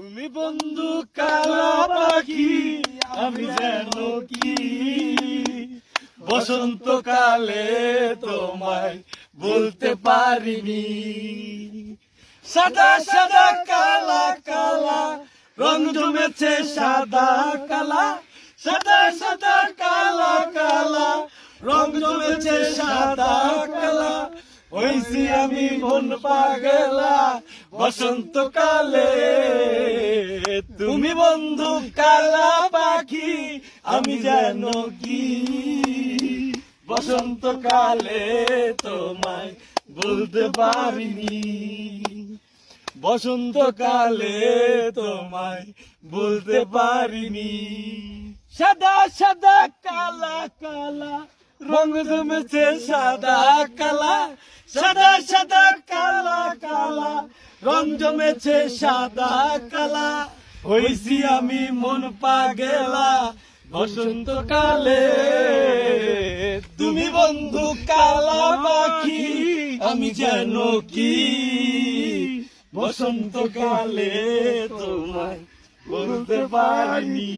তুমি বন্ধু কালা পাখি, আমি যেন কি বসন্তকালে তোমায় বলতে পারিনি। সাদা সাদা কালা কালা রং জমেছে সাদা কালা, সাদা সাদা কালা কালা রং জমেছে সাদা কালা। হইছি আমি মন পাগলা বসন্তকালে। তুমি বন্ধু কালা পাখি, আমি যেন কি বসন্তকালে তোমায় বলতে পারিনি। বসন্তকালে তোমায় বলতে পারিনি। সাদা সাদা কালা কালা রং জমেছে সাদা কালা, সাদা সাদা কালা কালা রং জমেছে সাদা কালা। হইছি আমি মন পাগলা বসন্তকালে। তুমি বন্ধু কালা পাখি, আমি যেন কি বসন্তকালে তোমায় বলতে পারিনি।